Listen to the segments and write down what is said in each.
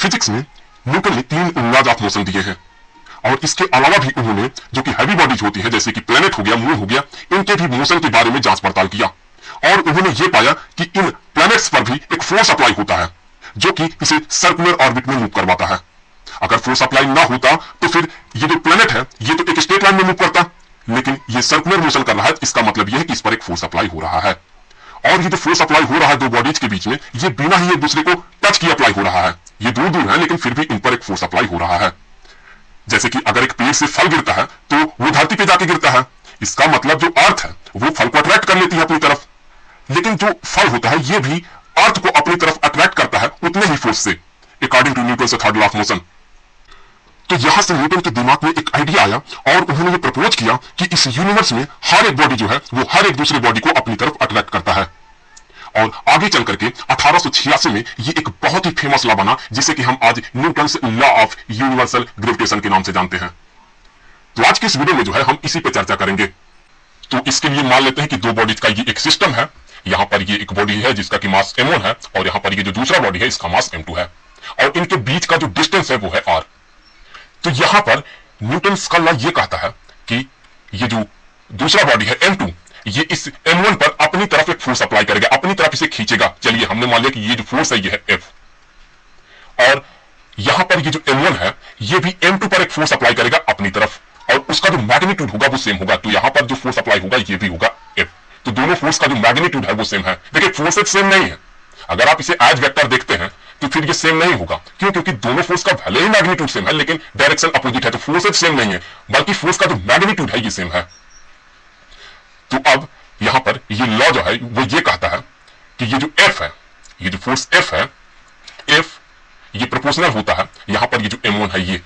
Physics में Newton ने 3 laws of motion दिए हैं और इसके अलावा भी उन्होंने जो कि हैवी बॉडीज होती है जैसे कि प्लेनेट हो गया, मून हो गया, इनके भी मोशन के बारे में जांच पड़ताल किया और उन्होंने ये पाया कि इन प्लैनेट्स पर भी एक फोर्स अप्लाई होता है जो कि इसे सर्कुलर ऑर्बिट में मूव करवाता है। अगर फोर्स अप्लाई ना होता तो फिर ये जो प्लैनेट है ये तो एक स्ट्रेट लाइन में मूव करता, लेकिन ये सर्कुलर मोशन कर रहा है, इसका मतलब यह है कि इस पर एक फोर्स अप्लाई हो रहा है। और ये जो फोर्स अप्लाई हो रहा है दो बॉडीज के बीच में, ये बिना ही एक दूसरे को टच किए अप्लाई हो रहा है। ये दूर दूर है लेकिन फिर भी इन पर एक फोर्स अप्लाई हो रहा है। जैसे कि अगर एक पेड़ से फल गिरता है तो वो धरती पे जाके गिरता है, इसका मतलब जो अर्थ है वो फल को अट्रैक्ट कर लेती है अपनी तरफ, लेकिन जो फल होता है ये भी अर्थ को अपनी तरफ अट्रैक्ट करता है उतने ही फोर्स से, अकॉर्डिंग टू न्यूटन से थर्ड लॉ ऑफ मोशन। तो यहां से न्यूटन के दिमाग में एक आइडिया आया और उन्होंने ये प्रपोज किया कि इस यूनिवर्स में हर एक बॉडी जो है वो हर एक दूसरे बॉडी को अपनी तरफ अट्रैक्ट करता है। और आगे चल करके 1886 में ये एक बहुत ही फेमस लॉ बना जिसे कि हम आज Newton's law of universal gravitation के नाम से जानते हैं। तो आज के इस वीडियो में जो है हम इसी पे चर्चा करेंगे। तो इसके लिए मान लेते हैं कि दो बॉडीज का ये एक सिस्टम है। यहां पर ये एक बॉडी है जिसका कि मास m1 है और यहां पर ये जो दूसरा बॉडी है इसका मास m2 है और इनके बीच का जो डिस्टेंस है वो है r। तो यहां पर न्यूटन्स का लॉ ये कहता है कि ये जो दूसरा बॉडी है m2 ये इस m1 पर अपनी तरफ एक फोर्स अप्लाई करेगा, अपनी तरफ इसे खींचेगा। चलिए हमने मान लिया कि ये जो फोर्स है ये है F और यहां पर ये जो m1 है ये भी m2 पर एक फोर्स अप्लाई करेगा अपनी तरफ और उसका जो मैग्नीट्यूड होगा वो सेम होगा। तो यहां पर जो फोर्स अप्लाई होगा ये भी होगा F। तो दोनों फोर्स का जो मैग्नीट्यूड है वो सेम है। देखिए फोर्सेज सेम नहीं है, अगर आप इसे एज वेक्टर देखते हैं तो फिर ये सेम नहीं होगा। क्यों? क्योंकि दोनों फोर्स का भले ही मैग्नीट्यूड सेम है लेकिन डायरेक्शन अपोजिट है, तो फोर्सेज सेम नहीं है बल्कि फोर्स का जो मैग्नीट्यूड है ये सेम है। तो अब यहां पर ये लॉ जो है वो ये कहता है कि ये जो F है, ये जो फोर्स F है, F ये प्रोपोर्शनल होता है यहां पर ये जो m1 है ये,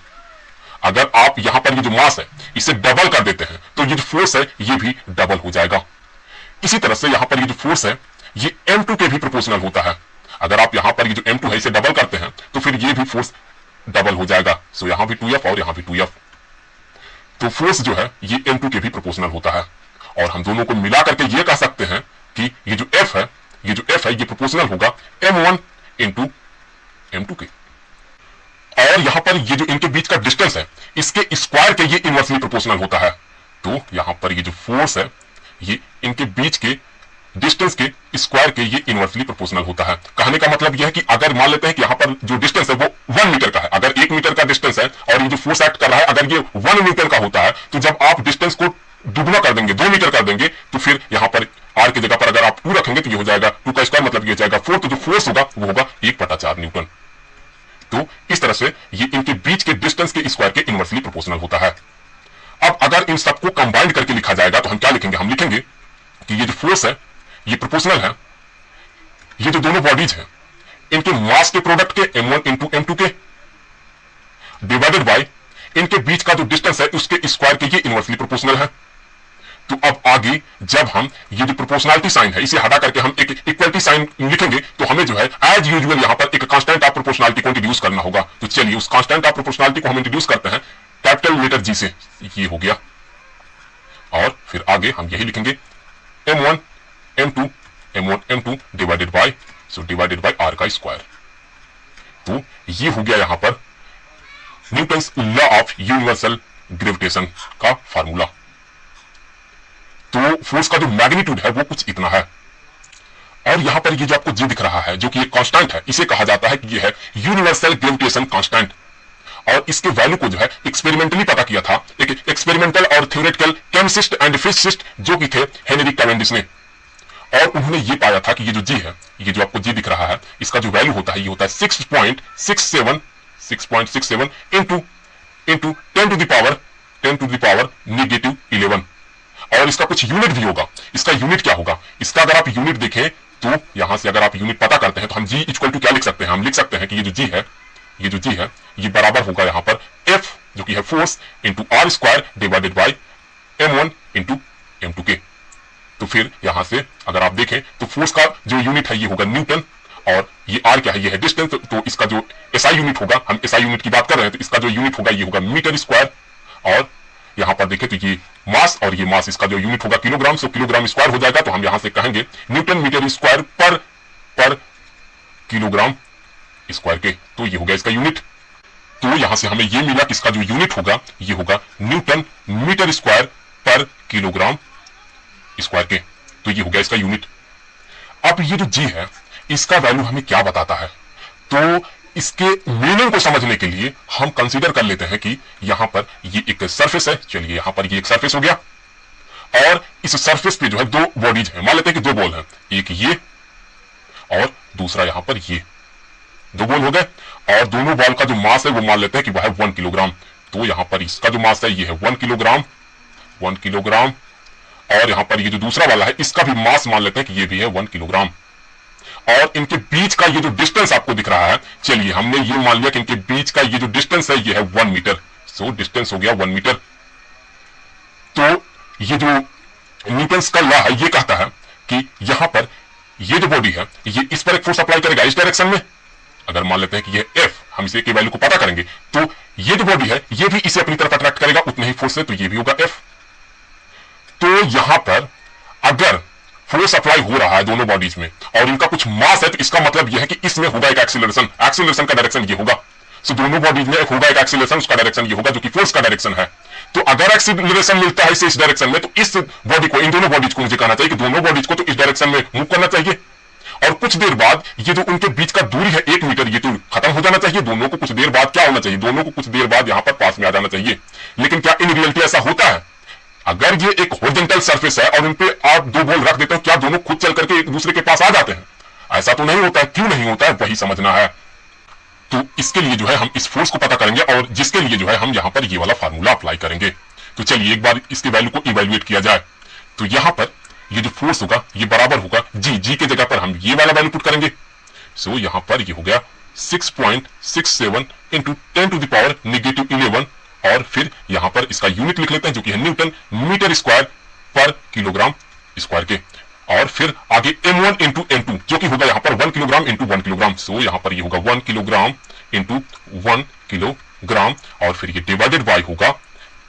अगर आप यहां पर ये जो मास है इसे डबल कर देते हैं तो ये जो फोर्स है ये भी डबल हो जाएगा। इसी तरह से यहां पर ये जो फोर्स है ये m2 के भी प्रोपोर्शनल होता है। अगर आप यहां पर ये जो m2 है इसे डबल करते हैं तो फिर ये भी फोर्स डबल हो जाएगा। सो यहां भी 2F और यहां भी 2F। तो फोर्स जो है ये m2 के भी प्रोपोर्शनल होता है और हम दोनों को मिला करके ये कह सकते हैं कि ये जो F है, ये जो F है ये प्रोपोर्शनल होगा m1 इंटू m2 के। और यहां पर ये जो इनके बीच का डिस्टेंस है इसके स्क्वायर के ये इनवर्सली प्रोपोर्शनल होता है। तो यहां पर ये जो फोर्स है ये इनके बीच के डिस्टेंस के स्क्वायर के ये इनवर्सली प्रोपोर्शनल होता है। कहने का मतलब यह है कि अगर मान लेते हैं कि यहां पर जो डिस्टेंस है वो 1 मीटर का है, अगर 1 मीटर का डिस्टेंस है और ये जो फोर्स एक्ट कर रहा है अगर ये 1 मीटर का होता है तो जब आप डिस्टेंस को दुगना कर देंगे, 2 मीटर कर देंगे, तो फिर यहां पर r की जगह पर अगर आप 2 रखेंगे तो ये हो जाएगा 2 का स्क्वायर मतलब ये हो जाएगा 4। तो जो फोर्स होगा वो होगा 1/4 न्यूटन। तो इस तरह से ये इनके बीच के डिस्टेंस के स्क्वायर के इनवर्सली प्रोपोर्शनल होता है। अब अगर इन सबको कंबाइंड करके लिखा जाएगा तो हम क्या लिखेंगे? हम लिखेंगे कि ये जो फोर्स है ये प्रोपोर्शनल है, ये जो दोनों बॉडीज हैं इनके मास के प्रोडक्ट के m1 इंटू m2 के डिवाइडेड बाय इनके बीच का जो डिस्टेंस है उसके स्क्वायर के ये इनवर्सली प्रोपोर्शनल है। तो अब आगे जब हम ये जो प्रोपोर्शनलिटी साइन है इसे हटा करके हम एक इक्वलिटी साइन लिखेंगे तो हमें जो है एज यूजुअल यहां पर एक कांस्टेंट ऑफ प्रोपोर्शनलिटी को इंट्रोड्यूस करना होगा। तो चलिए उस कांस्टेंट ऑफ प्रोपोर्शनलिटी को हम इंट्रोड्यूस करते हैं कैपिटल लेटर G से। ये हो गया और फिर आगे हम यही लिखेंगे m1 m2 divided by r का स्क्वायर। तो ये हो गया यहां पर Newton's law of universal gravitation का फार्मूला। तो फोर्स का जो मैग्नीट्यूड है वो कुछ इतना है और यहां पर ये जो आपको G दिख रहा है जो कि एक कांस्टेंट है, इसे कहा जाता है कि ये है यूनिवर्सल ग्रेविटेशन कांस्टेंट। और इसके वैल्यू को जो है एक्सपेरिमेंटली पता किया था एक एक्सपेरिमेंटल और थ्योरेटिकल केमिसिस्ट एंड फिजिसिस्ट जो कि थे हेनरी कैवेंडिश ने। और उन्होंने ये पाया था कि ये जो G है, ये जो आपको G दिख रहा है, इसका जो वैल्यू होता है ये होता है 6.67 इंटू 10 टू द पावर -11। और इसका कुछ यूनिट भी होगा। इसका यूनिट क्या होगा? इसका अगर आप यूनिट देखें तो यहां से अगर आप यूनिट पता करते हैं तो हम G इक्वल टू क्या लिख सकते हैं? हम लिख सकते हैं कि ये जो G है ये बराबर होगा यहां पर F जो कि है force into r square divided by m1 into m2 के। तो फिर यहां से अगर आप देखें तो फोर्स का जो यूनिट है ये होगा न्यूटन और ये r क्या है? ये है डिस्टेंस। तो इसका जो SI यूनिट होगा, हम SI यूनिट की बात कर रहे हैं, तो इसका जो यूनिट होगा ये होगा मीटर स्क्वायर। और यहां पर देखें तो ये मास और ये मास इसका जो यूनिट होगा किलोग्राम, सो किलोग्राम स्क्वायर हो जाएगा। तो हम यहां से कहेंगे न्यूटन मीटर स्क्वायर पर किलोग्राम स्क्वायर के। तो ये हो गया इसका यूनिट। तो यहां से हमें ये मिला कि इसका जो यूनिट होगा ये होगा न्यूटन मीटर स्क्वायर पर किलोग्राम स्क्वायर के। तो ये हो गया इसका यूनिट। अब ये जो जी है इसका वैल्यू हमें क्या बताता है, तो इसके मीनिंग को समझने के लिए हम कंसीडर कर लेते हैं कि यहां पर ये एक सरफेस है। चलिए यहां पर ये एक सरफेस हो गया और इस सरफेस पे जो है दो बॉडीज हैं। मान लेते हैं कि दो बॉल हैं, एक ये और दूसरा यहां पर ये, दो बॉल हो गए और दोनों बॉल का जो मास है वो मान लेते हैं कि वह है 1 किलोग्राम। तो यहां पर इसका जो मास है ये है 1 किलोग्राम, 1 किलोग्राम। और यहां पर ये जो दूसरा वाला है इसका भी मास मान लेते हैं कि ये भी है 1 किलोग्राम। और इनके बीच का ये जो डिस्टेंस आपको दिख रहा है, चलिए हमने ये मान लिया कि इनके बीच का ये जो डिस्टेंस है ये है 1 मीटर। सो डिस्टेंस हो गया 1 मीटर। तो ये जो न्यूटन्स का लॉ है ये कहता है कि यहां पर ये जो बॉडी है ये इस पर एक फोर्स अप्लाई करेगा इस डायरेक्शन में। अगर मान लेते हैं कि ये एफ, हम इसे के वैल्यू को पता करेंगे, तो ये जो बॉडी है ये भी इसे अपनी तरफ अट्रैक्ट करेगा उतने ही फोर्स से, तो ये भी होगा एफ। तो यहां पर अगर फोर्स अप्लाई हो रहा है दोनों बॉडीज में और इनका कुछ मास है, तो इसका मतलब यह है कि इसमें होगा एक एक्सीलरेशन। एक्सीलरेशन का डायरेक्शन ये होगा। सो दोनों बॉडीज में होगा एक एक्सीलरेशन, उसका डायरेक्शन ये होगा जो कि फोर्स का डायरेक्शन है। तो अगर एक्सीलरेशन मिलता है इस डायरेक्शन में, तो इस बॉडी को, इन दोनों बॉडीज को मुझे कहना चाहिए कि दोनों बॉडीज को तो इस डायरेक्शन में मूव करना चाहिए। और कुछ देर बाद ये जो उनके बीच का दूरी है 1 मीटर, ये तो खत्म हो जाना चाहिए। दोनों को कुछ देर बाद क्या होना चाहिए, दोनों को कुछ देर बाद यहां पर पास में आ जाना चाहिए। लेकिन क्या इन रियलिटी ऐसा होता है? अगर ये एक हॉरिजॉन्टल सरफेस है और इन पे आप दो बॉल रख देते हो, क्या दोनों खुद चल करके एक दूसरे के पास आ जाते हैं? ऐसा तो नहीं होता है। क्यों नहीं होता है वही समझना है। तो इसके लिए जो है हम इस फोर्स को पता करेंगे और जिसके लिए जो है हम यहां पर ये वाला फार्मूला अप्लाई करेंगे। तो चलिए एक बार इसके वैल्यू को इवेल्युएट किया जाए। तो यहां पर ये जो फोर्स होगा ये बराबर होगा जी, जी के जगह पर हम ये वाला वैल्यू पुट करेंगे। सो यहां पर ये हो गया 6.67 इंटू 10 टू द पावर -11 और फिर यहां पर इसका यूनिट लिख लेते हैं जो कि है न्यूटन मीटर स्क्वायर पर किलोग्राम स्क्वायर के। और फिर आगे m1 इंटू m2 जो कि होगा यहां पर 1 किलोग्राम इंटू 1 किलोग्राम। सो यहां पर ये होगा 1 किलोग्राम इंटू 1 किलोग्राम और फिर ये डिवाइडेड बाय होगा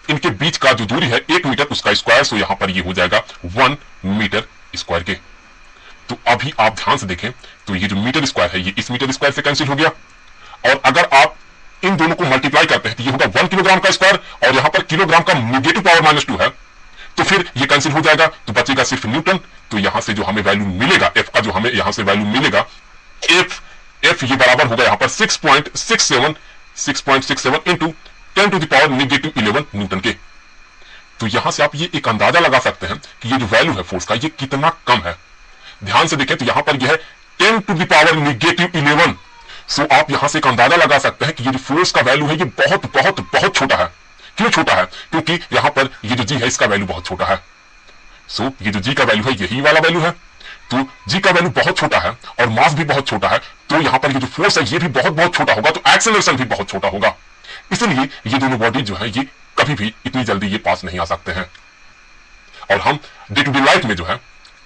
इनके बीच का जो दूरी है 1 मीटर उसका स्क्वायर। सो यहां पर ये हो जाएगा 1 मीटर स्क्वायर के। तो अभी आप ध्यान से देखें तो ये जो मीटर स्क्वायर है ये इस मीटर स्क्वायर से कैंसिल हो गया और अगर आप इन दोनों को मल्टीप्लाई करते हैं तो ये होगा 1 किलोग्राम का स्क्वायर और यहां पर किलोग्राम का नेगेटिव पावर -2 है, तो फिर ये कैंसिल हो जाएगा, तो बचेगा सिर्फ न्यूटन। तो यहां से जो हमें वैल्यू मिलेगा एफ का, जो हमें यहां से वैल्यू मिलेगा एफ ये बराबर होगा यहां पर 6.67 into 10 to the power -11 newton के। तो यहां से आप ये एक अंदाजा लगा सकते हैं कि ये जो वैल्यू है फोर्स का ये कितना कम है। ध्यान से देखें तो यहां पर यह है 10 टू द पावर -11। सो आप यहां से एक अंदाजा लगा सकते हैं कि ये जो फोर्स का वैल्यू है ये बहुत बहुत बहुत छोटा है। क्यों छोटा है? क्योंकि यहां पर ये जो जी है इसका वैल्यू बहुत छोटा है। सो ये जो जी का वैल्यू है यही वाला वैल्यू है। तो जी का वैल्यू बहुत छोटा है और मास भी बहुत छोटा है, तो यहां पर ये जो फोर्स है ये भी बहुत बहुत छोटा होगा, तो एक्सेलरेशन भी बहुत छोटा होगा। इसलिए ये दोनों बॉडी जो है ये कभी भी इतनी जल्दी ये पास नहीं आ सकते हैं। और हम डे टू डे लाइफ में जो है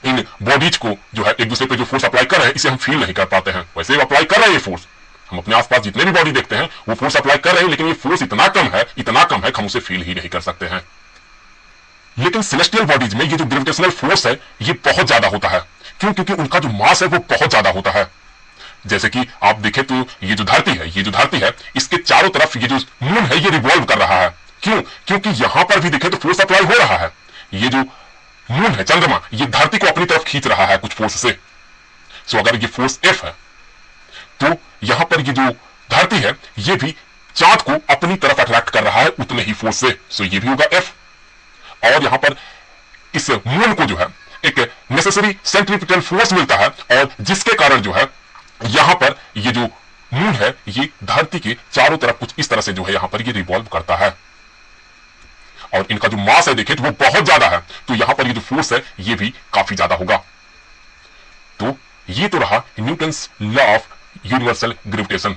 इन बॉडीज को जो है एक दूसरे पे जो फोर्स अप्लाई कर रहे हैं इसे हम फील नहीं कर पाते हैं। वैसे अप्लाई कर रहे हैं ये फोर्स, हम अपने आसपास जितने भी बॉडी देखते हैं वो फोर्स अप्लाई कर रहे हैं, लेकिन ये फोर्स इतना कम है कि हम उसे फील ही नहीं कर सकते हैं। लेकिन सेलेस्टियल बॉडीज में ये जो ग्रेविटेशनल फोर्स है ये बहुत ज्यादा होता है। क्यों? क्योंकि उनका जो मास है वो बहुत ज्यादा होता है। जैसे कि आप देखें तो ये जो धरती है इसके चारों तरफ ये जो मून है ये रिवॉल्व कर रहा है। क्यों? क्योंकि यहां पर भी देखें तो फोर्स अप्लाई हो रहा है। ये जो मून है, चंद्रमा, ये धरती को अपनी तरफ खींच रहा है कुछ फोर्स से। सो अगर ये फोर्स एफ है तो यहां पर ये जो धरती है ये भी चांद को अपनी तरफ अट्रैक्ट कर रहा है उतने ही फोर्स से। सो ये भी होगा एफ। और यहां पर इस मून को जो है एक नेसेसरी सेंट्रीपिटल फोर्स मिलता है और जिसके कारण जो है यहां पर ये जो मून है ये धरती के चारों तरफ कुछ इस तरह से जो है यहां पर ये रिवॉल्व करता है। और इनका जो मास है देखिए तो वो बहुत ज्यादा है, तो यहां पर ये जो फोर्स है ये भी काफी ज्यादा होगा। तो ये तो रहा Newton's law of universal gravitation.